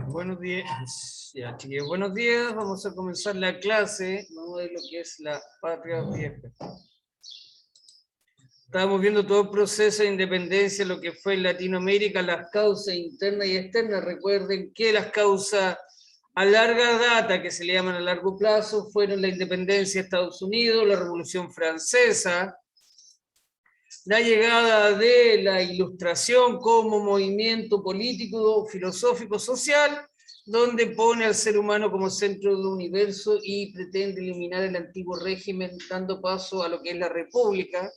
Buenos días, ya chiquillos, buenos días. Vamos a comenzar la clase. Vamos a ver lo que es la patria vieja. Estábamos viendo todo el proceso de independencia, lo que fue en Latinoamérica, las causas internas y externas. Recuerden que las causas a larga data, que se le llaman a largo plazo, fueron la independencia de Estados Unidos, la Revolución Francesa, la llegada de la Ilustración como movimiento político, filosófico, social, donde pone al ser humano como centro del universo y pretende eliminar el antiguo régimen, dando paso a lo que es la República.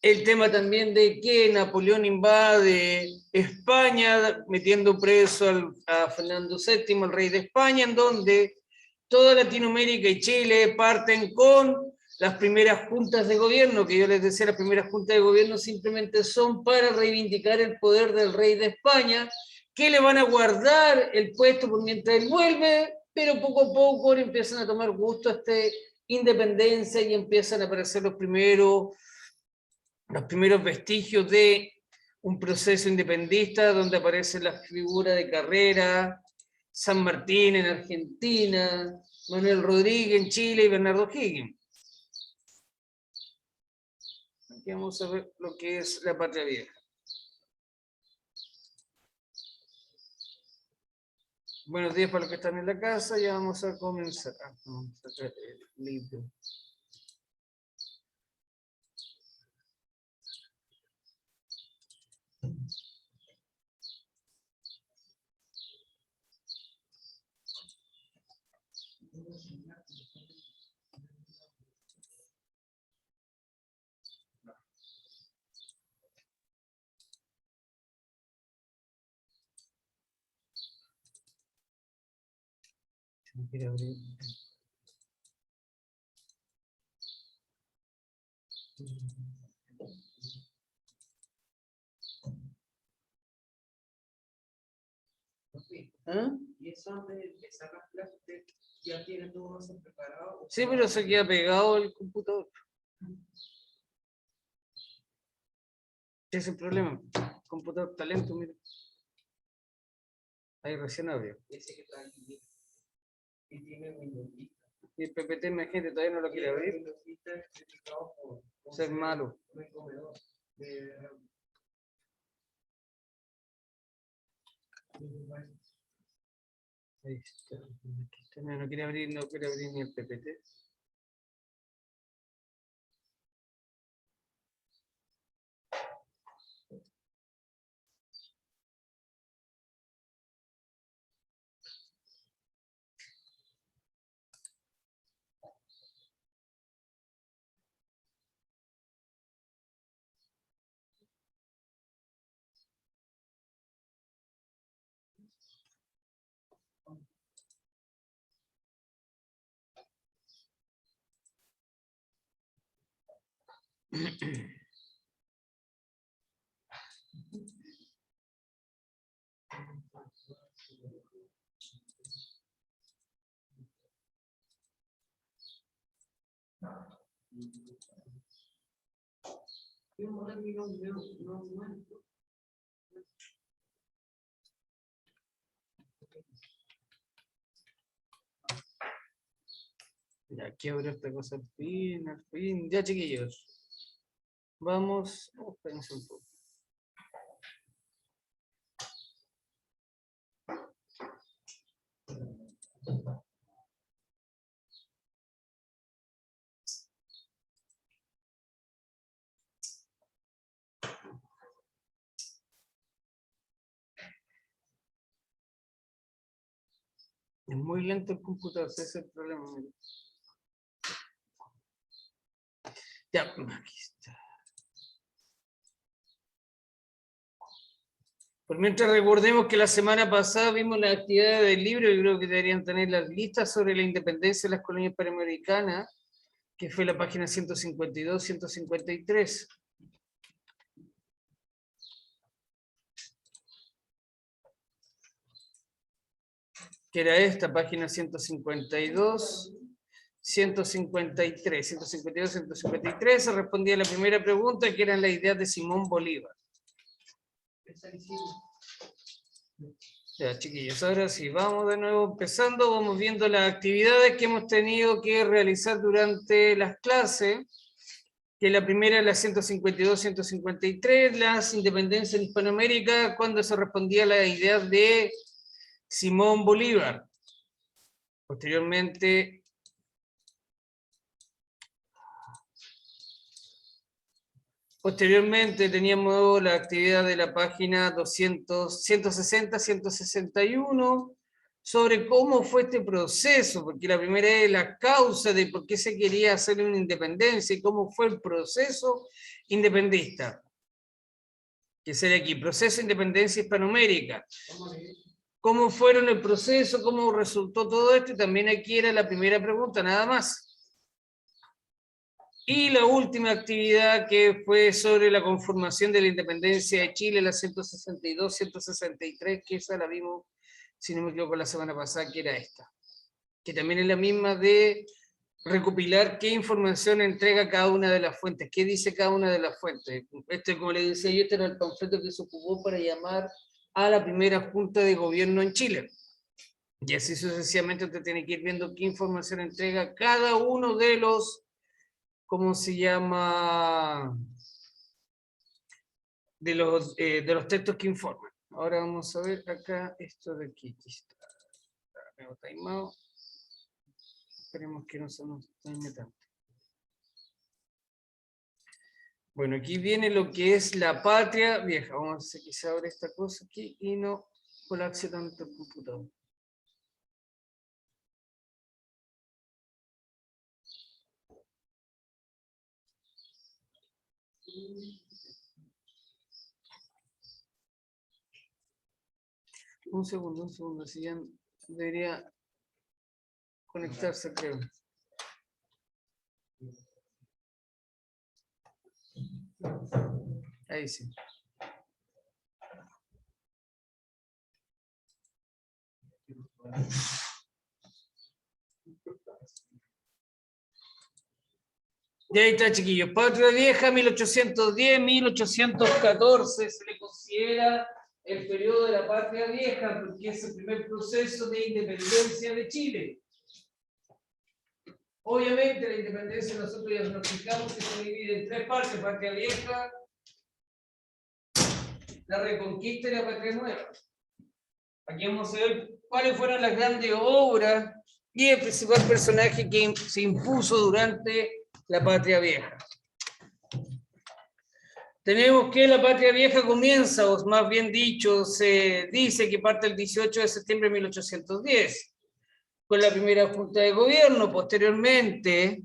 El tema también de que Napoleón invade España, metiendo preso a Fernando VII, el rey de España, en donde toda Latinoamérica y Chile parten con las primeras juntas de gobierno, que yo les decía, las primeras juntas de gobierno simplemente son para reivindicar el poder del rey de España, que le van a guardar el puesto por mientras él vuelve, pero poco a poco empiezan a tomar gusto a esta independencia y empiezan a aparecer los primeros vestigios de un proceso independentista donde aparecen las figuras de Carrera, San Martín en Argentina, Manuel Rodríguez en Chile y Bernardo Higgins. Aquí vamos a ver lo que es la patria vieja. Buenos días para los que están en la casa, ya vamos a comenzar. Vamos a traer el libro. No quiere abrir. ¿Ah? ¿Y eso donde empezar las clases ya tiene todo eso preparado? Sí, pero se queda pegado el computador. Ese es el problema. El computador está lento, mira. Ahí recién abrió. Ese que trae y tiene Windows Vista. Y el PPT emergente todavía no lo quiere abrir. Windows Vista es criticado por Ser malo. muy comedor. Ahí está. No quiere abrir ni el PPT. Ya quiebro esta cosa al fin, al fin. Ya, chiquillos. Vamos. Oh, espérense un poco. Es muy lento el computador, ese es el problema. Mira. Ya, aquí está. Por mientras recordemos que la semana pasada vimos las actividades del libro, yo creo que deberían tener las listas sobre la independencia de las colonias panamericanas, que fue la página 152, 153. Que era esta, página 152, 153, 152, 153, se respondía a la primera pregunta, que eran las ideas de Simón Bolívar. Ya, chiquillos, ahora sí, vamos de nuevo empezando, vamos viendo las actividades que hemos tenido que realizar durante las clases, que la primera es la 152-153, las independencias en Hispanoamérica, cuando se respondía a la idea de Simón Bolívar. Posteriormente, teníamos la actividad de la página 160-161 sobre cómo fue este proceso, porque la primera es la causa de por qué se quería hacer una independencia y cómo fue el proceso independentista. Que sería aquí, proceso de independencia hispanoamérica. ¿Cómo fueron el proceso? ¿Cómo resultó todo esto? Y también aquí era la primera pregunta, nada más. Y la última actividad que fue sobre la conformación de la independencia de Chile, la 162-163, que esa la vimos, si no me equivoco, la semana pasada, que era esta. Que también es la misma de recopilar qué información entrega cada una de las fuentes, qué dice cada una de las fuentes. Este, como le decía yo, este era el panfleto que se ocupó para llamar a la primera junta de gobierno en Chile. Y así sucesivamente usted tiene que ir viendo qué información entrega cada uno de los, ¿cómo se llama? De los textos que informan. Ahora vamos a ver acá esto de aquí. Esperemos que no se nos dañe tanto. Bueno, aquí viene lo que es la patria vieja. Vamos a hacer que se abra esta cosa aquí y no colapse tanto el computador. Un segundo, si ya debería conectarse, creo. Ahí sí. Y ahí está, chiquillos. Patria Vieja, 1810-1814, se le considera el periodo de la Patria Vieja, porque es el primer proceso de independencia de Chile. Obviamente la independencia nosotros ya nos explicamos que se divide en tres partes: Patria Vieja, la Reconquista y la Patria Nueva. Aquí vamos a ver cuáles fueron las grandes obras y el principal personaje que se impuso durante la Patria Vieja. Tenemos que la Patria Vieja comienza, o más bien dicho, se dice que parte el 18 de septiembre de 1810, con la primera junta de gobierno. Posteriormente,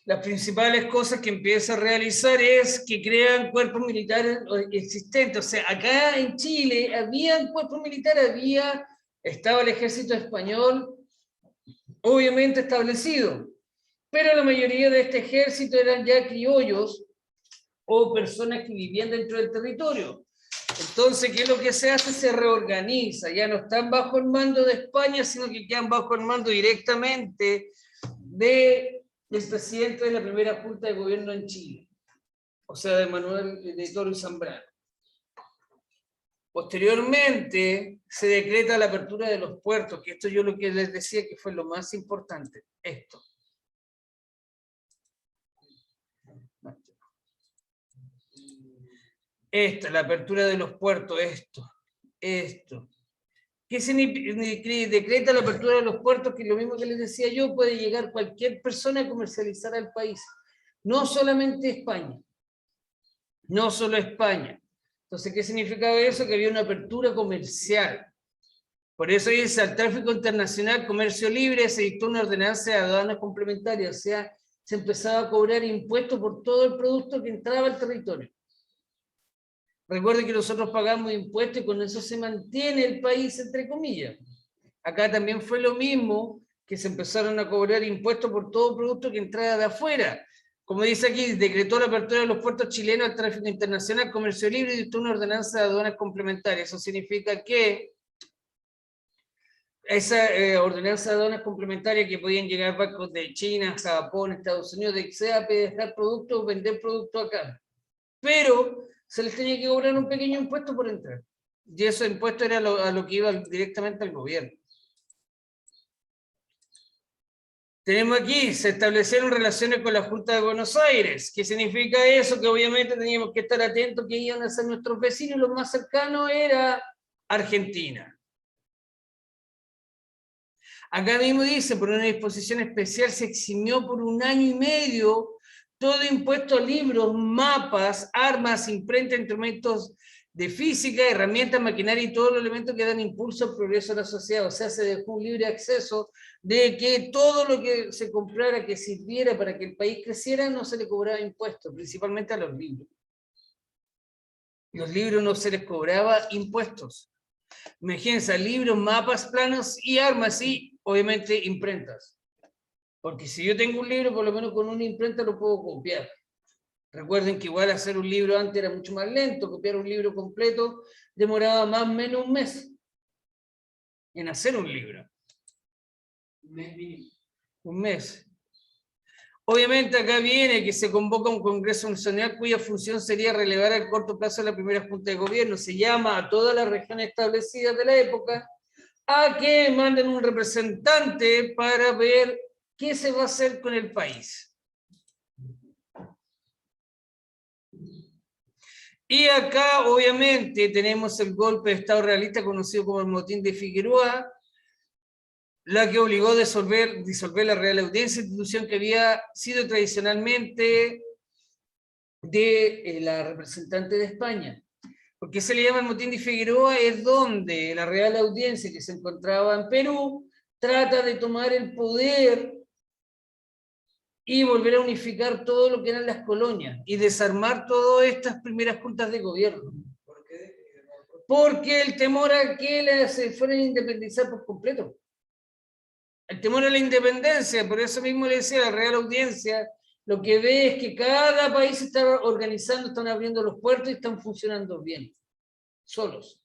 las principales cosas que empieza a realizar es que crean cuerpos militares existentes. O sea, acá en Chile había cuerpos militares, estaba el ejército español, obviamente establecido, pero la mayoría de este ejército eran ya criollos o personas que vivían dentro del territorio. Entonces, ¿qué es lo que se hace? Se reorganiza, ya no están bajo el mando de España, sino que quedan bajo el mando directamente del presidente de la primera junta de gobierno en Chile, o sea, de Manuel de Toro y Zambrano. Posteriormente, se decreta la apertura de los puertos, que esto yo lo que les decía que fue lo más importante, esto. Esta, la apertura de los puertos, esto. ¿Qué se decreta la apertura de los puertos? Que lo mismo que les decía yo, puede llegar cualquier persona a comercializar al país. No solamente España. No solo España. Entonces, ¿qué significaba eso? Que había una apertura comercial. Por eso dice, al tráfico internacional, comercio libre, se dictó una ordenanza de aduanas complementarias. O sea, se empezaba a cobrar impuestos por todo el producto que entraba al territorio. Recuerden que nosotros pagamos impuestos y con eso se mantiene el país, entre comillas. Acá también fue lo mismo, que se empezaron a cobrar impuestos por todo producto que entrara de afuera. Como dice aquí, decretó la apertura de los puertos chilenos al tráfico internacional, comercio libre y dictó una ordenanza de aduanas complementarias. Eso significa que esa ordenanza de aduanas complementarias, que podían llegar barcos de China, Japón, Estados Unidos, de que sea dejar productos o vender productos acá. Pero se les tenía que cobrar un pequeño impuesto por entrar. y esos impuestos era a lo que iba directamente al gobierno. Tenemos aquí, se establecieron relaciones con la Junta de Buenos Aires. ¿Qué significa eso? Que obviamente teníamos que estar atentos que iban a ser nuestros vecinos, lo más cercano era Argentina. Acá mismo dice, por una disposición especial se eximió por 1 año y medio todo impuesto a libros, mapas, armas, imprenta, instrumentos de física, herramientas, maquinaria y todos los elementos que dan impulso al progreso de la sociedad. O sea, se dejó un libre acceso de que todo lo que se comprara, que sirviera para que el país creciera, no se le cobraba impuestos, principalmente a los libros. Los libros no se les cobraba impuestos. Imagínense, libros, mapas, planos y armas y, obviamente, imprentas. Porque si yo tengo un libro, por lo menos con una imprenta lo puedo copiar. Recuerden que igual hacer un libro antes era mucho más lento, copiar un libro completo demoraba más o menos un mes en hacer un libro. Un mes mínimo. Un mes. Obviamente acá viene que se convoca un Congreso Nacional cuya función sería relevar a corto plazo la primera Junta de Gobierno. Se llama a todas las regiones establecidas de la época a que manden un representante para ver qué se va a hacer con el país. Y acá, obviamente, tenemos el golpe de Estado realista conocido como el motín de Figueroa, la que obligó a disolver la Real Audiencia, institución que había sido tradicionalmente de la representante de España. ¿Por qué se le llama el motín de Figueroa? Es donde la Real Audiencia, que se encontraba en Perú, trata de tomar el poder y volver a unificar todo lo que eran las colonias y desarmar todas estas primeras juntas de gobierno. ¿Por qué? Porque el temor a que se fueran a independizar por completo. El temor a la independencia, por eso mismo le decía, la Real Audiencia, lo que ve es que cada país se está organizando, están abriendo los puertos y están funcionando bien, solos.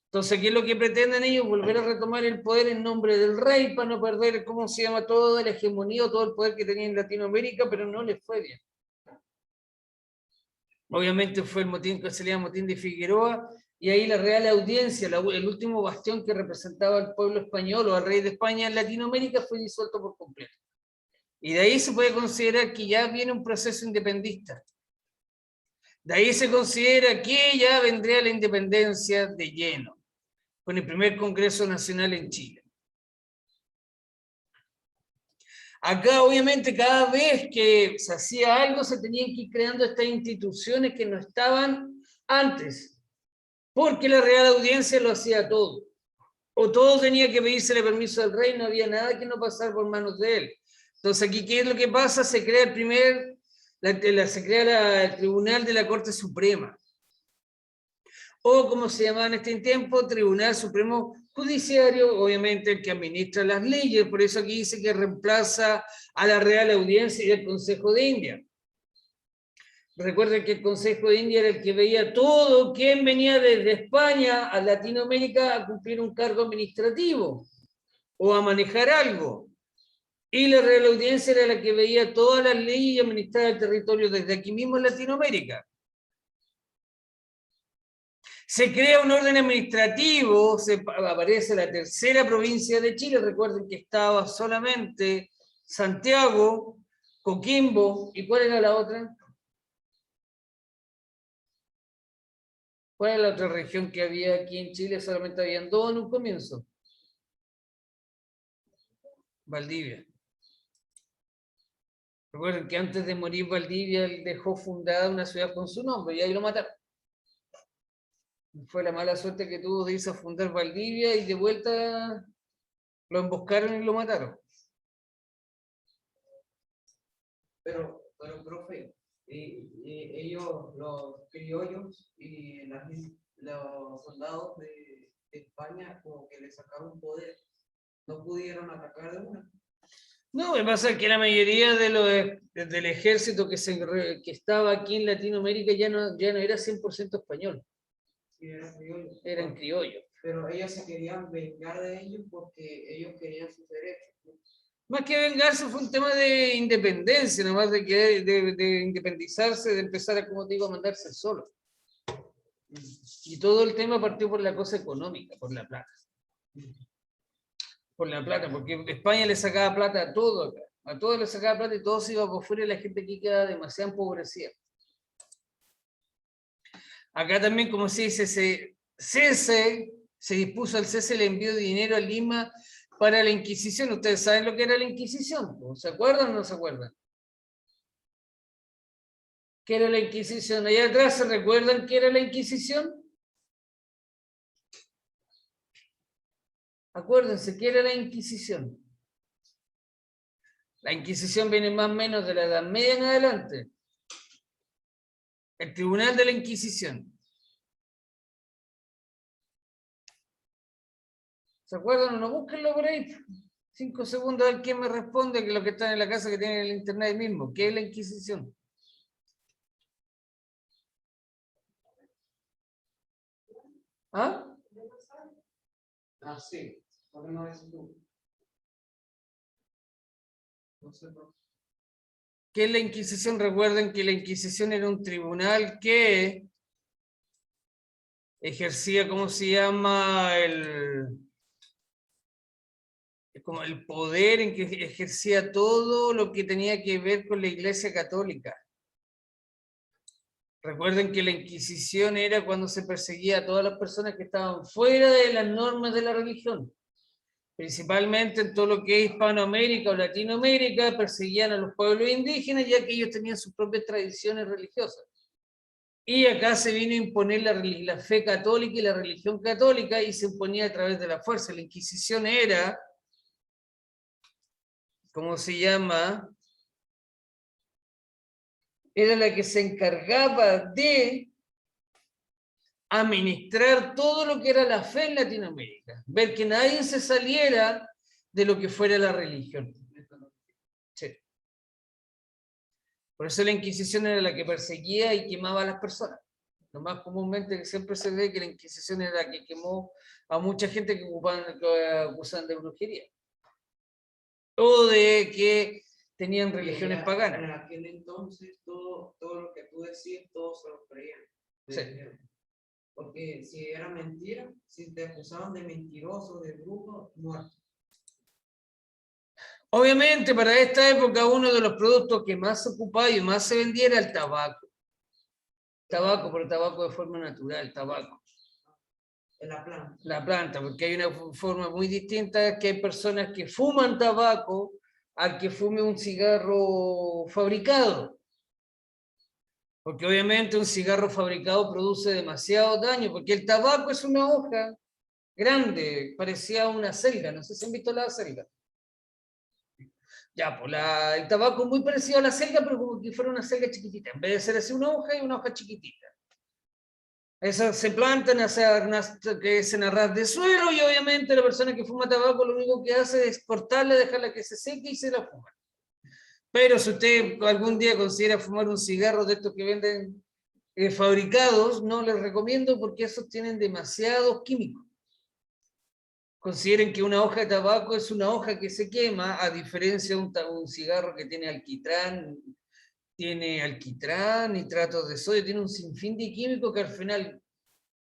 Entonces, ¿qué es lo que pretenden ellos? Volver a retomar el poder en nombre del rey para no perder, ¿cómo se llama?, toda la hegemonía o todo el poder que tenía en Latinoamérica, pero no les fue bien. Obviamente fue el motín que se llama motín de Figueroa, y ahí la Real Audiencia, el último bastión que representaba al pueblo español o al rey de España en Latinoamérica, fue disuelto por completo. Y de ahí se puede considerar que ya viene un proceso independentista. De ahí se considera que ya vendría la independencia de lleno, con el primer Congreso Nacional en Chile. Acá, obviamente, cada vez que se hacía algo, se tenían que ir creando estas instituciones que no estaban antes, porque la Real Audiencia lo hacía todo. O todo tenía que pedírsele permiso al rey, no había nada que no pasara por manos de él. Entonces, aquí, ¿qué es lo que pasa? Se crea el Tribunal de la Corte Suprema. O, como se llamaba en este tiempo, Tribunal Supremo Judiciario, obviamente el que administra las leyes, por eso aquí dice que reemplaza a la Real Audiencia y el Consejo de India. Recuerden que el Consejo de India era el que veía todo quien venía desde España a Latinoamérica a cumplir un cargo administrativo o a manejar algo. Y la Real Audiencia era la que veía todas las leyes y administraba el territorio desde aquí mismo en Latinoamérica. Se crea un orden administrativo, aparece la tercera provincia de Chile, recuerden que estaba solamente Santiago, Coquimbo, ¿y cuál era la otra? ¿Cuál es la otra región que había aquí en Chile? Solamente habían dos en un comienzo. Valdivia. Recuerden que antes de morir Valdivia, él dejó fundada una ciudad con su nombre y ahí lo mataron. Fue la mala suerte que tuvo de irse a fundar Valdivia y de vuelta lo emboscaron y lo mataron. Pero profe, ellos, los criollos y los soldados de España, como que le sacaron poder, no pudieron atacar de una. No, me pasa que la mayoría del ejército que estaba aquí en Latinoamérica ya no era 100% español. Sí, eran criollos. Eran criollos. Pero ellos se querían vengar de ellos porque ellos querían sus derechos. Más que vengarse fue un tema de independencia, nomás de independizarse, de empezar a, como te digo, a mandarse solo. Y todo el tema partió por la cosa económica, por la plata. Por la plata, porque España le sacaba plata a todo acá. A todos le sacaba plata y todo se iba por fuera y la gente aquí queda demasiado empobrecida. Acá también, como se dice, se dispuso al cese el envío de dinero a Lima para la Inquisición. ¿Ustedes saben lo que era la Inquisición? ¿Se acuerdan o no se acuerdan? ¿Qué era la Inquisición? Allá atrás, ¿se recuerdan qué era la Inquisición? Acuérdense, ¿qué era la Inquisición? La Inquisición viene más o menos de la Edad Media en adelante. El Tribunal de la Inquisición. ¿Se acuerdan o no? Búsquenlo por ahí. 5 segundos a ver quién me responde, que lo que están en la casa que tienen el internet ahí mismo. ¿Qué es la Inquisición? ¿Ah? Ah, sí. ¿Por qué no dices tú? No sé, profe. ¿Qué es la Inquisición? Recuerden que la Inquisición era un tribunal que ejercía, ¿cómo se llama? Como el poder en que ejercía todo lo que tenía que ver con la Iglesia Católica. Recuerden que la Inquisición era cuando se perseguía a todas las personas que estaban fuera de las normas de la religión. Principalmente en todo lo que es Hispanoamérica o Latinoamérica, perseguían a los pueblos indígenas, ya que ellos tenían sus propias tradiciones religiosas. Y acá se vino a imponer la fe católica y la religión católica, y se imponía a través de la fuerza. La Inquisición era, ¿cómo se llama? Era la que se encargaba de administrar todo lo que era la fe en Latinoamérica. Ver que nadie se saliera de lo que fuera la religión. Sí. Por eso la Inquisición era la que perseguía y quemaba a las personas. Lo más comúnmente que siempre se ve que la Inquisición era la que quemó a mucha gente que acusaban de brujería. O de que tenían religiones paganas. En aquel entonces, todo lo que tú decías, todos se lo creían. Sí. Porque si era mentira, si te acusaban de mentiroso, de brujo, muerto. Obviamente, para esta época, uno de los productos que más se ocupaba y más se vendía era el tabaco. Tabaco, pero tabaco de forma natural, tabaco. En la planta. La planta, porque hay una forma muy distinta, que hay personas que fuman tabaco al que fume un cigarro fabricado. Porque obviamente un cigarro fabricado produce demasiado daño, porque el tabaco es una hoja grande, parecía una selga, no sé si han visto la selga. Ya, pues el tabaco es muy parecido a la selga, pero como que fuera una selga chiquitita. En vez de ser así una hoja, y una hoja chiquitita. Esas se plantan, crecen a ras de suelo, y obviamente la persona que fuma tabaco lo único que hace es cortarla, dejarla que se seque y se la fuma. Pero si usted algún día considera fumar un cigarro de estos que venden fabricados, no les recomiendo, porque esos tienen demasiados químicos. Consideren que una hoja de tabaco es una hoja que se quema, a diferencia de un cigarro que tiene alquitrán, nitratos de sodio, tiene un sinfín de químicos que al final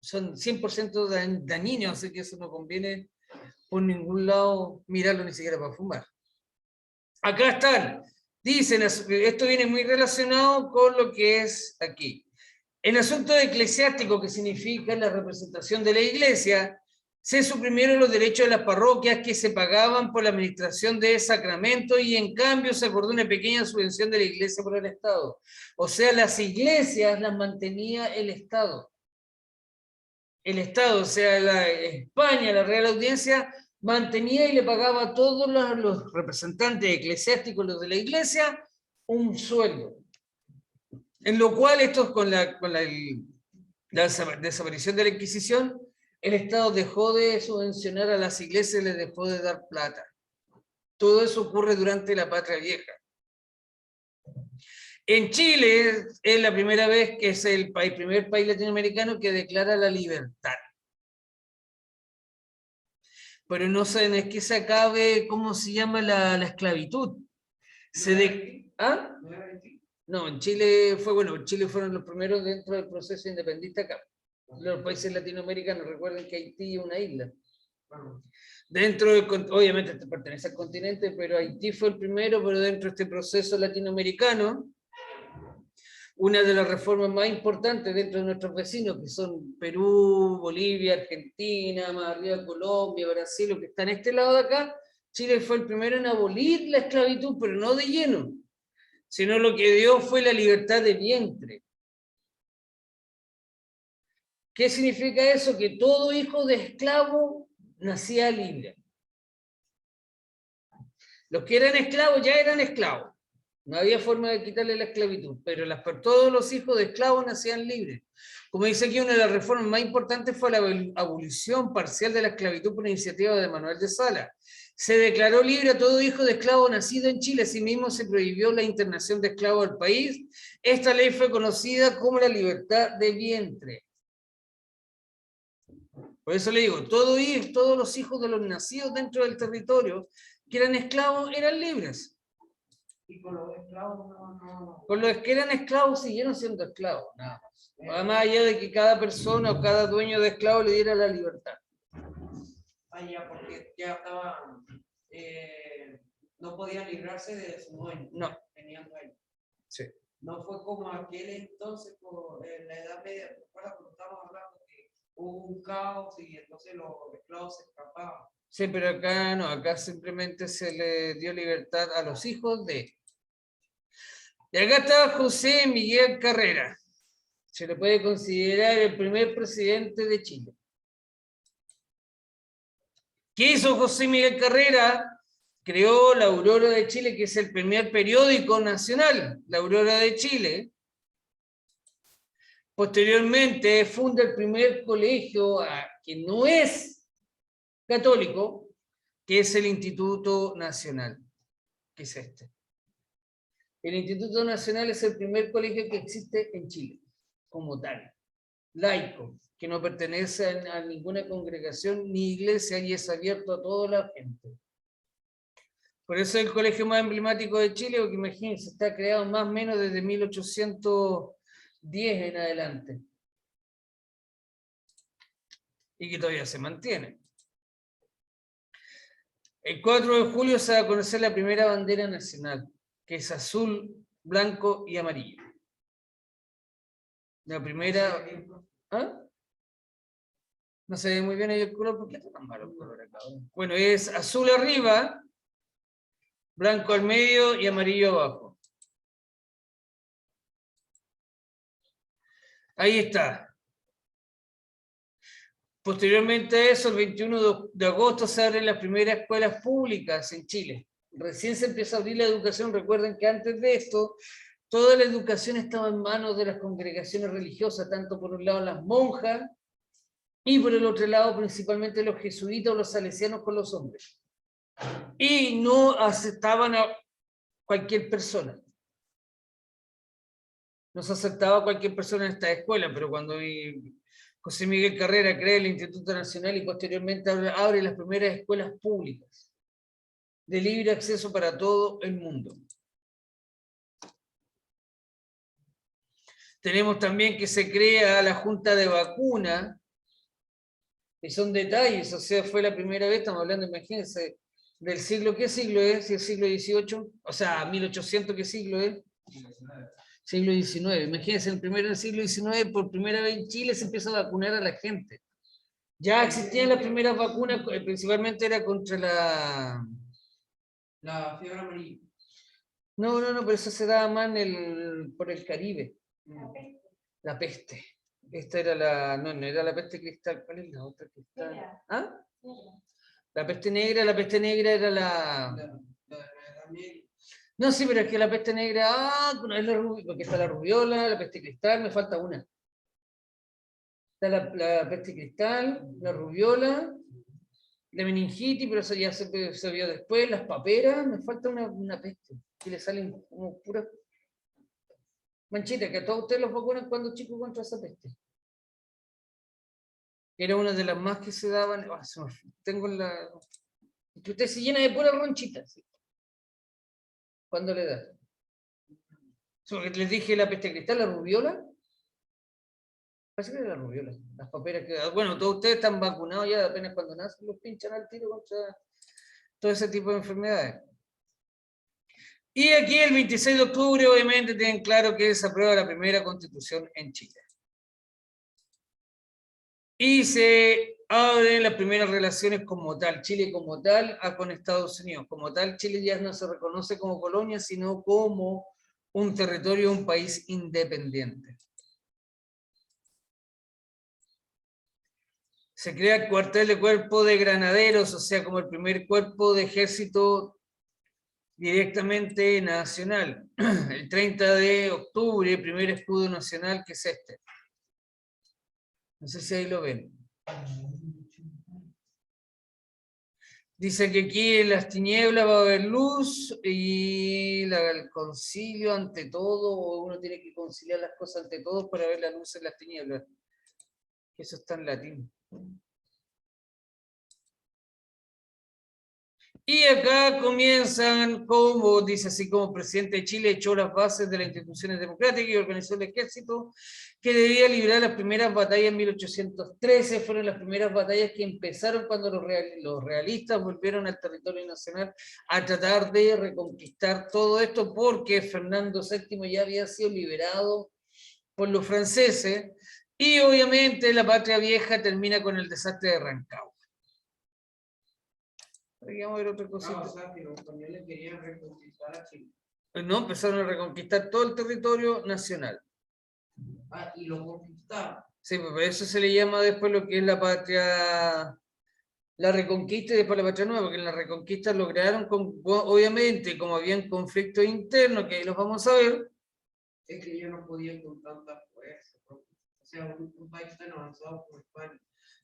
son 100% dañinos, así que eso no conviene por ningún lado mirarlo, ni siquiera para fumar. Acá están, dicen, esto viene muy relacionado con lo que es aquí. En asunto eclesiástico, que significa la representación de la iglesia, se suprimieron los derechos de las parroquias que se pagaban por la administración de sacramentos, y en cambio se acordó una pequeña subvención de la iglesia por el Estado. O sea, las iglesias las mantenía el Estado. El Estado, o sea, España, la Real Audiencia, mantenía y le pagaba a todos los representantes eclesiásticos, los de la iglesia, un sueldo. En lo cual, esto con la desaparición de la Inquisición, el Estado dejó de subvencionar a las iglesias y les dejó de dar plata. Todo eso ocurre durante la Patria Vieja. En Chile es la primera vez que es el primer país latinoamericano que declara la libertad. Pero no es que se acabe, ¿cómo se llama? La esclavitud. ¿Ah? No, en Chile fue, bueno, Chile fueron los primeros dentro del proceso independentista acá. Los países latinoamericanos, recuerden que Haití es una isla. Bueno, Dentro del, obviamente este pertenece al continente, pero Haití fue el primero, pero dentro de este proceso latinoamericano, una de las reformas más importantes dentro de nuestros vecinos, que son Perú, Bolivia, Argentina, más arriba Colombia, Brasil, los que están a este lado de acá, Chile fue el primero en abolir la esclavitud, pero no de lleno, sino lo que dio fue la libertad de vientre. ¿Qué significa eso? Que todo hijo de esclavo nacía libre. Los que eran esclavos ya eran esclavos. No había forma de quitarle la esclavitud, pero todos los hijos de esclavos nacían libres. Como dice aquí, una de las reformas más importantes fue la abolición parcial de la esclavitud por iniciativa de Manuel de Salas. Se declaró libre a todo hijo de esclavo nacido en Chile, asimismo se prohibió la internación de esclavos al país. Esta ley fue conocida como la libertad de vientre. Por eso le digo, todos los hijos de los nacidos dentro del territorio que eran esclavos eran libres. y con los esclavos no. Con los que eran esclavos siguieron siendo esclavos, nada más. Más allá de que cada persona o cada dueño de esclavo le diera la libertad. Ya, porque ya estaban, no podían librarse de su dueño. No. Tenían dueño. Sí. No fue como aquel entonces, en la Edad Media, ¿recuerdas cuando estábamos hablando que hubo un caos y entonces los esclavos se escapaban? Sí, pero acá no, acá simplemente se le dio libertad a los hijos de... Y acá está José Miguel Carrera. Se le puede considerar el primer presidente de Chile. ¿Qué hizo José Miguel Carrera? Creó La Aurora de Chile, que es el primer periódico nacional, La Aurora de Chile. Posteriormente funda el primer colegio que no es católico, que es el Instituto Nacional, que es este. El Instituto Nacional es el primer colegio que existe en Chile, como tal, laico, que no pertenece a ninguna congregación ni iglesia y es abierto a toda la gente. Por eso es el colegio más emblemático de Chile, porque imagínense, está creado más o menos desde 1810 en adelante. Y que todavía se mantiene. El 4 de julio se va a conocer la primera bandera nacional, que es azul, blanco y amarillo. La primera... ¿Ah? No se ve muy bien ahí el color, ¿por qué está tan malo el color acá? Bueno, es azul arriba, blanco al medio y amarillo abajo. Ahí está. Posteriormente a eso, el 21 de agosto se abren las primeras escuelas públicas en Chile. Recién se empieza a abrir la educación. Recuerden que antes de esto, toda la educación estaba en manos de las congregaciones religiosas, tanto por un lado las monjas, y por el otro lado principalmente los jesuitas o los salesianos con los hombres. Y no aceptaban a cualquier persona. No se aceptaba a cualquier persona en esta escuela, pero cuando José Miguel Carrera crea el Instituto Nacional y posteriormente abre las primeras escuelas públicas de libre acceso para todo el mundo. Tenemos también que se crea la Junta de Vacuna, que son detalles, o sea, fue la primera vez, estamos hablando, imagínense, del siglo, ¿qué siglo es? Si el siglo XVIII, o sea, 1800, ¿qué siglo es? Siglo XIX. Imagínense, en el siglo XIX, por primera vez en Chile se empieza a vacunar a la gente. Ya existían las primeras vacunas, principalmente era contra la fiebre amarilla. No, pero eso se daba más por el Caribe. La peste. Esta era no era la peste cristal. ¿Cuál es la otra cristal? ¿Ah? La peste negra era No, sí, pero es que la peste negra, porque está la rubiola, la peste cristal, me falta una. Está la peste cristal, la rubiola, la meningitis, pero eso ya se vio después, las paperas, me falta una peste, que le salen como puras manchitas, que a todos ustedes los vacunan cuando chicos contra esa peste. Era una de las más que se daban, tengo que usted se llena de puras ronchitas. ¿Sí? ¿Cuándo le da? Les dije la peste cristal, la rubiola, Parece que era la rubiola. Las paperas que. Bueno, todos ustedes están vacunados ya, apenas cuando nacen los pinchan al tiro contra todo ese tipo de enfermedades. Y aquí el 26 de octubre, obviamente, tienen claro que se aprueba la primera constitución en Chile. Y se abren las primeras relaciones como tal, Chile como tal, con Estados Unidos. Como tal, Chile ya no se reconoce como colonia, sino como un territorio, un país independiente. Se crea el cuartel de cuerpo de granaderos, o sea, como el primer cuerpo de ejército directamente nacional. El 30 de octubre, el primer escudo nacional, que es este. No sé si ahí lo ven. Dice que aquí en las tinieblas va a haber luz y el concilio ante todo, o uno tiene que conciliar las cosas ante todo para ver la luz en las tinieblas. Eso está en latín. Y acá comienzan, como dice así, como presidente de Chile echó las bases de las instituciones democráticas y organizó el ejército que debía librar las primeras batallas en 1813. Fueron las primeras batallas que empezaron cuando los realistas volvieron al territorio nacional a tratar de reconquistar todo esto, porque Fernando VII ya había sido liberado por los franceses y obviamente la patria vieja termina con el desastre de Rancagua. Vamos a ver otra cosita. O sea, que los españoles querían reconquistar a Chile. No, empezaron a reconquistar todo el territorio nacional. Y lo conquistaron. Sí, pues por eso se le llama después lo que es la patria, la reconquista y después la patria nueva, porque en la reconquista lograron, obviamente, como habían conflictos internos, que ahí los vamos a ver. Es que ellos no podían con tanta fuerza. O sea, un país tan avanzado como España.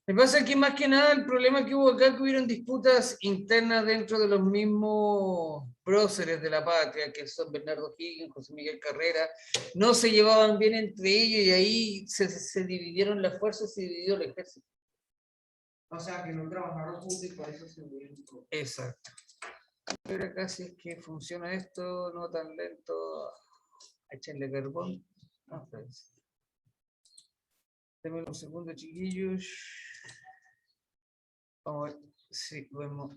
Me pasa que más que nada el problema que hubo acá, que hubieron disputas internas dentro de los mismos próceres de la patria, que son Bernardo Higgins, José Miguel Carrera, no se llevaban bien entre ellos y ahí se dividieron las fuerzas y se dividió el ejército. O sea, que no trabajaron juntos y por eso se murieron. Exacto. Pero acá si es que funciona esto, no tan lento, échenle carbón. No, pues. Denme un segundo, chiquillos. Vamos a ver si podemos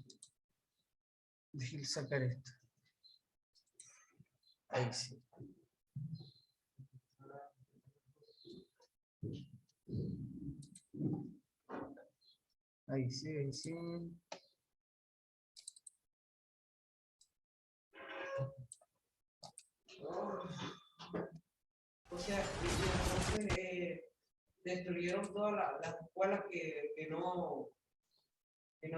sacar esto. Ahí sí. Ahí sí, ahí sí. O sea, entonces destruyeron todas las escuelas que no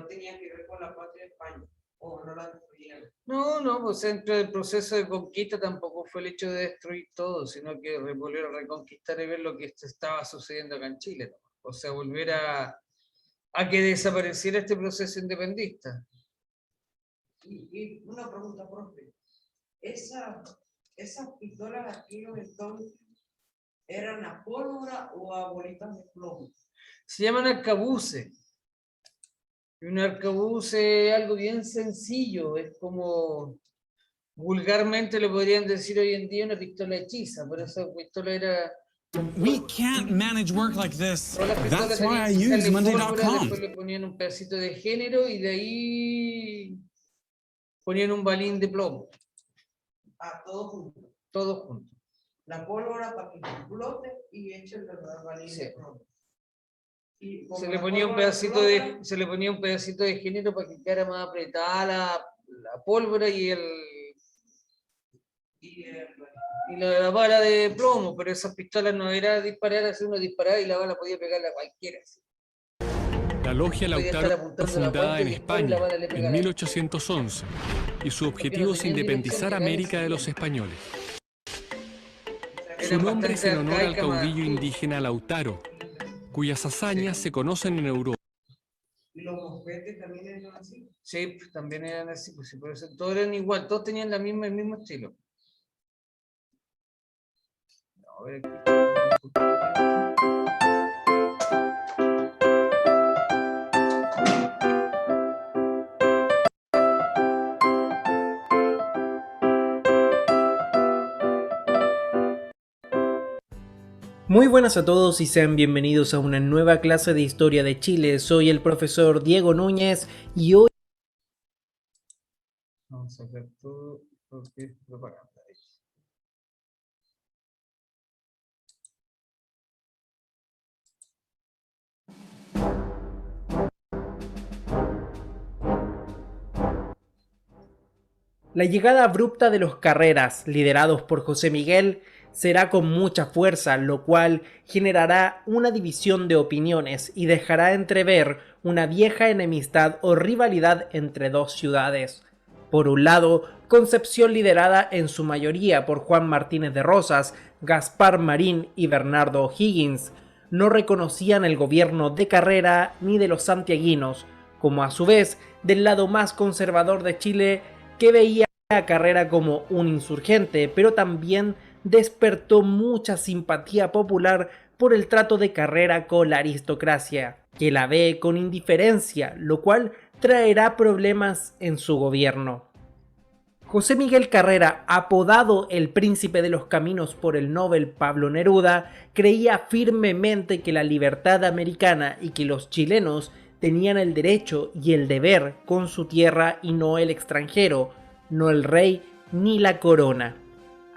tenían que ver con la patria de España, o no las destruyeron. No, pues dentro del proceso de conquista tampoco fue el hecho de destruir todo, sino que volver a reconquistar y ver lo que estaba sucediendo acá en Chile, ¿no? O sea, volver a que desapareciera este proceso independentista. Y una pregunta, profe. ¿Esas pistolas aquí en entonces eran a pólvora o a bolitas de plomo? Se llaman arcabuces. Y un arcabuz es algo bien sencillo, es como vulgarmente lo podrían decir hoy en día una pistola hechiza, pero esa pistola era. We can't manage work like this. Todas las pistolas That's why I tenían use que darle pólvora, después Monday.com. le ponían un pedacito de género y de ahí ponían un balín de plomo. Todo junto. Todo junto. La pólvora para que explote y echen el balín de plomo. Se le ponía un pedacito de género para que quedara más apretada la pólvora y la bala de plomo, pero esas pistolas no era disparar, así uno disparaba y la bala podía pegarle a cualquiera. La Logia Lautaro fue fundada en España en 1811 y su objetivo es independizar América de los españoles. Su nombre es en honor al caudillo indígena Lautaro, cuyas hazañas se conocen en Europa. ¿Y los mosquetes también eran así? Sí, también eran así, pues sí, por eso todos eran igual, todos tenían el mismo estilo. A ver aquí. Muy buenas a todos y sean bienvenidos a una nueva clase de Historia de Chile. Soy el profesor Diego Núñez y hoy... Vamos a ver todo porque es propaganda. La llegada abrupta de los Carreras, liderados por José Miguel, será con mucha fuerza, lo cual generará una división de opiniones y dejará entrever una vieja enemistad o rivalidad entre dos ciudades. Por un lado, Concepción, liderada en su mayoría por Juan Martínez de Rosas, Gaspar Marín y Bernardo O'Higgins, no reconocían el gobierno de Carrera ni de los santiaguinos, como a su vez del lado más conservador de Chile, que veía a Carrera como un insurgente, pero también despertó mucha simpatía popular por el trato de Carrera con la aristocracia, que la ve con indiferencia, lo cual traerá problemas en su gobierno. José Miguel Carrera, apodado el Príncipe de los Caminos por el Nobel Pablo Neruda, creía firmemente que la libertad americana y que los chilenos tenían el derecho y el deber con su tierra y no el extranjero, no el rey ni la corona.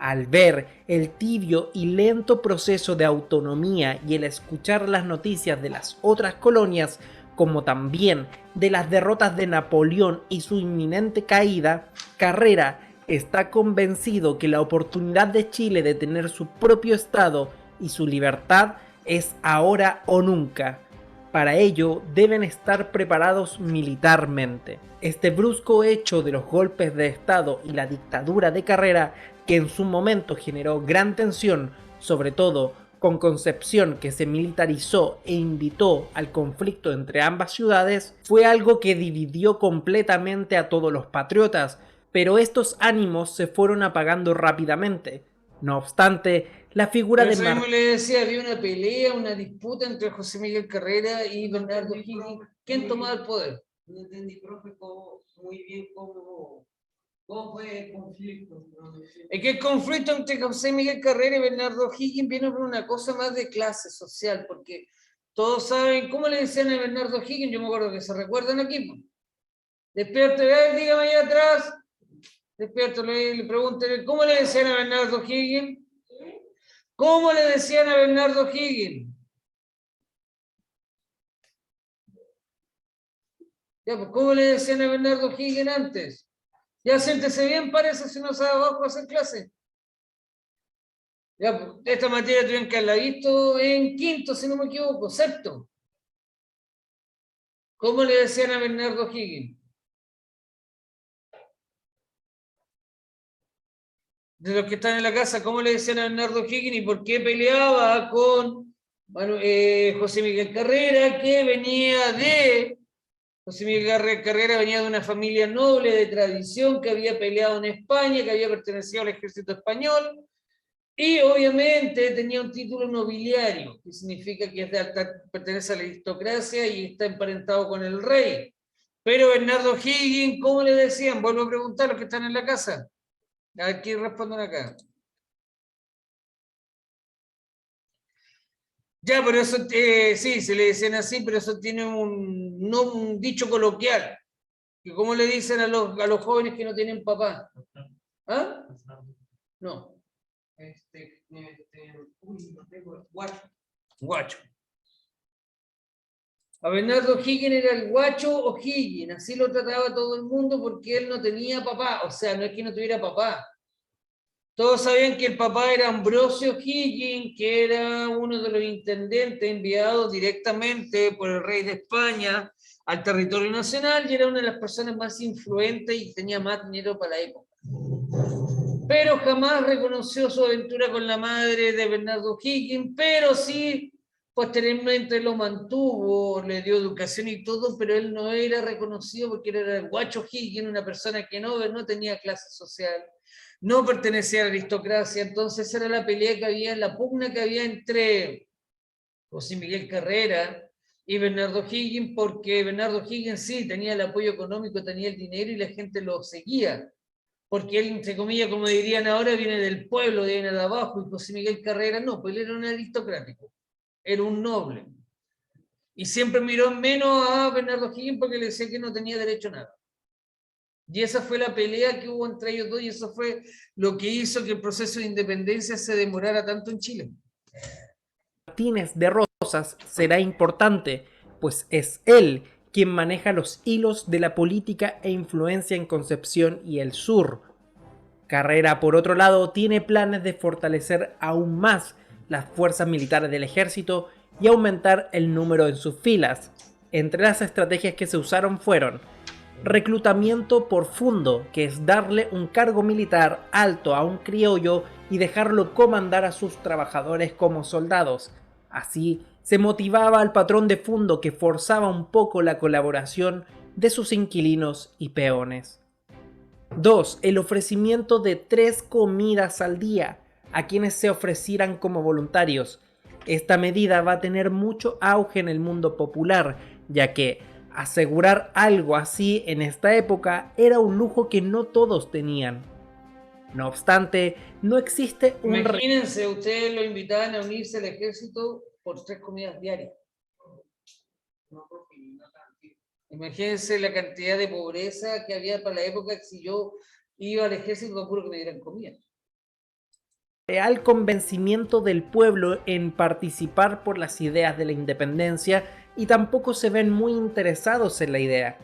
Al ver el tibio y lento proceso de autonomía y el escuchar las noticias de las otras colonias, como también de las derrotas de Napoleón y su inminente caída, Carrera está convencido que la oportunidad de Chile de tener su propio estado y su libertad es ahora o nunca. Para ello deben estar preparados militarmente. Este brusco hecho de los golpes de estado y la dictadura de Carrera, que en su momento generó gran tensión, sobre todo con Concepción, que se militarizó e invitó al conflicto entre ambas ciudades, fue algo que dividió completamente a todos los patriotas, pero estos ánimos se fueron apagando rápidamente. No obstante, la figura Por de eso mismo le decía, había una pelea, una disputa entre José Miguel Carrera y Bernardo O'Higgins. ¿Quién tomaba el poder? No entendí, profe, muy bien cómo fue el conflicto. Es que el conflicto entre José Miguel Carrera y Bernardo O'Higgins viene por una cosa más de clase social, porque todos saben, ¿cómo le decían a Bernardo O'Higgins? Yo me acuerdo que se recuerdan aquí. Despierto, dígame allá atrás. Despierto, le pregunto, ¿cómo le decían a Bernardo O'Higgins? ¿Cómo le decían a Bernardo O'Higgins? Ya, pues, ¿cómo le decían a Bernardo O'Higgins antes? Ya, siéntese bien, parece, si no sabe abajo hacer clase. Ya, pues, esta materia tuvieron que haberla visto en quinto, si no me equivoco, sexto. ¿Cómo le decían a Bernardo O'Higgins? De los que están en la casa, ¿cómo le decían a Bernardo O'Higgins y por qué peleaba con José Miguel Carrera, que venía de... José Miguel Carrera venía de una familia noble de tradición que había peleado en España, que había pertenecido al ejército español, y obviamente tenía un título nobiliario, que significa que es de pertenece a la aristocracia y está emparentado con el rey. Pero Bernardo O'Higgins, ¿cómo le decían? Vuelvo a preguntar a los que están en la casa. Aquí responden acá. Ya, pero eso, sí, se le decían así, pero eso tiene un dicho coloquial. Que ¿cómo le dicen a los jóvenes que no tienen papá? ¿Ah? No. No tengo, guacho. Guacho. A Bernardo O'Higgins era el guacho O'Higgins, así lo trataba todo el mundo porque él no tenía papá, o sea, no es que no tuviera papá. Todos sabían que el papá era Ambrosio O'Higgins, que era uno de los intendentes enviados directamente por el rey de España al territorio nacional y era una de las personas más influentes y tenía más dinero para la época. Pero jamás reconoció su aventura con la madre de Bernardo O'Higgins, pero sí posteriormente lo mantuvo, le dio educación y todo, pero él no era reconocido porque era el guacho O'Higgins, una persona que no tenía clase social, no pertenecía a la aristocracia, entonces era la pelea que había, la pugna que había entre José Miguel Carrera y Bernardo O'Higgins, porque Bernardo O'Higgins sí tenía el apoyo económico, tenía el dinero y la gente lo seguía. porque él, entre comillas, como dirían ahora, viene del pueblo, viene de abajo, y José Miguel Carrera no, pues él era un aristocrático, era un noble. Y siempre miró menos a Bernardo Higgins porque le decía que no tenía derecho a nada. Y esa fue la pelea que hubo entre ellos dos, y eso fue lo que hizo que el proceso de independencia se demorara tanto en Chile. Martínez de Rosas será importante, pues es él quien maneja los hilos de la política e influencia en Concepción y el sur. Carrera, por otro lado, tiene planes de fortalecer aún más las fuerzas militares del ejército y aumentar el número en sus filas. Entre las estrategias que se usaron fueron reclutamiento por fundo, que es darle un cargo militar alto a un criollo y dejarlo comandar a sus trabajadores como soldados. Así se motivaba al patrón de fundo, que forzaba un poco la colaboración de sus inquilinos y peones. 2. El ofrecimiento de 3 comidas al día a quienes se ofrecieran como voluntarios. Esta medida va a tener mucho auge en el mundo popular, ya que asegurar algo así en esta época era un lujo que no todos tenían. No obstante, no existe un... Imagínense, ustedes lo invitaban a unirse al ejército por 3 comidas diarias. Imagínense la cantidad de pobreza que había para la época. Si yo iba al ejército, no puro que me dieran comida. Real convencimiento del pueblo en participar por las ideas de la independencia, y tampoco se ven muy interesados en la idea.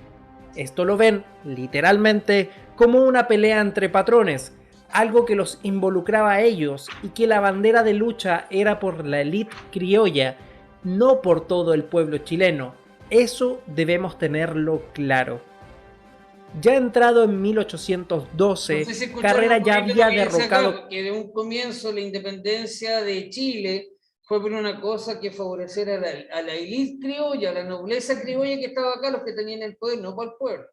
Esto lo ven, literalmente, como una pelea entre patrones, algo que los involucraba a ellos, y que la bandera de lucha era por la élite criolla, no por todo el pueblo chileno. Eso debemos tenerlo claro. Ya entrado en 1812, no sé si Carrera ya había derrocado... Acá, que de un comienzo la independencia de Chile fue por una cosa que favorecer a la élite criolla, a la nobleza criolla que estaba acá, los que tenían el poder, no para el pueblo.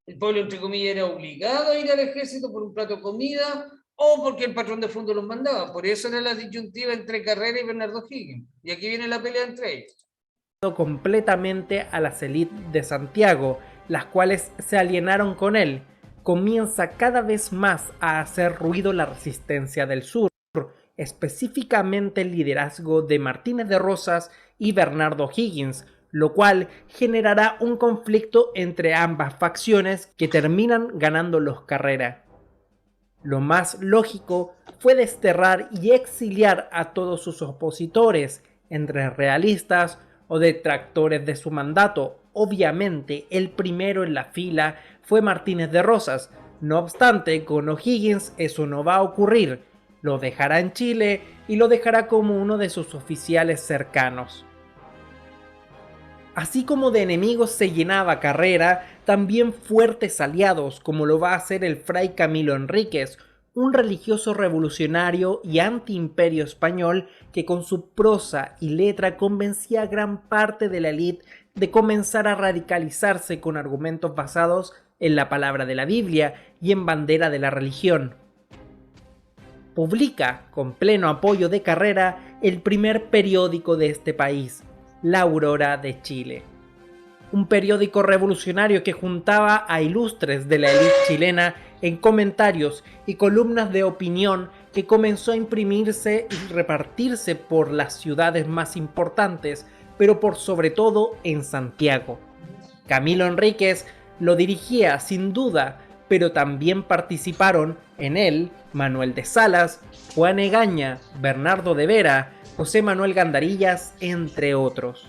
El pueblo, entre comillas, era obligado a ir al ejército por un plato de comida o porque el patrón de fondo los mandaba. Por eso era la disyuntiva entre Carrera y Bernardo Higgins. Y aquí viene la pelea entre ellos. Completamente a las élites de Santiago, las cuales se alienaron con él. Comienza cada vez más a hacer ruido la resistencia del sur, específicamente el liderazgo de Martínez de Rosas y Bernardo Higgins, lo cual generará un conflicto entre ambas facciones que terminan ganando los Carrera. Lo más lógico fue desterrar y exiliar a todos sus opositores, entre realistas o detractores de su mandato. Obviamente, el primero en la fila fue Martínez de Rosas. No obstante, con O'Higgins eso no va a ocurrir. Lo dejará en Chile y lo dejará como uno de sus oficiales cercanos. Así como de enemigos se llenaba Carrera, también fuertes aliados, como lo va a hacer el fray Camilo Enríquez, un religioso revolucionario y antiimperio español que con su prosa y letra convencía a gran parte de la élite de comenzar a radicalizarse con argumentos basados en la palabra de la Biblia y en bandera de la religión. Publica, con pleno apoyo de Carrera, el primer periódico de este país, La Aurora de Chile. Un periódico revolucionario que juntaba a ilustres de la élite chilena en comentarios y columnas de opinión, que comenzó a imprimirse y repartirse por las ciudades más importantes, pero por sobre todo en Santiago. Camilo Enríquez lo dirigía sin duda, pero también participaron en él Manuel de Salas, Juan Egaña, Bernardo de Vera, José Manuel Gandarillas, entre otros.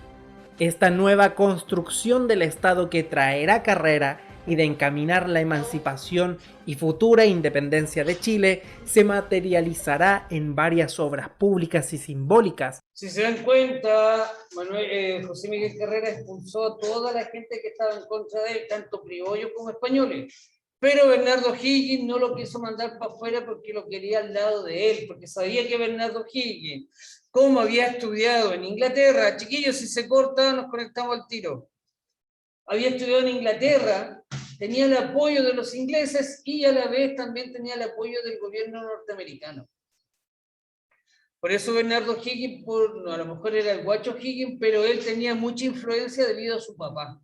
Esta nueva construcción del Estado que traerá Carrera y de encaminar la emancipación y futura independencia de Chile se materializará en varias obras públicas y simbólicas. Si se dan cuenta, José Miguel Carrera expulsó a toda la gente que estaba en contra de él, tanto criollos como españoles. Pero Bernardo Higgins no lo quiso mandar para afuera porque lo quería al lado de él, porque sabía que Bernardo Higgins, como había estudiado en Inglaterra, chiquillos, si se corta nos conectamos al tiro. Había estudiado en Inglaterra, tenía el apoyo de los ingleses y a la vez también tenía el apoyo del gobierno norteamericano. Por eso Bernardo Higgins, a lo mejor era el guacho Higgins, pero él tenía mucha influencia debido a su papá.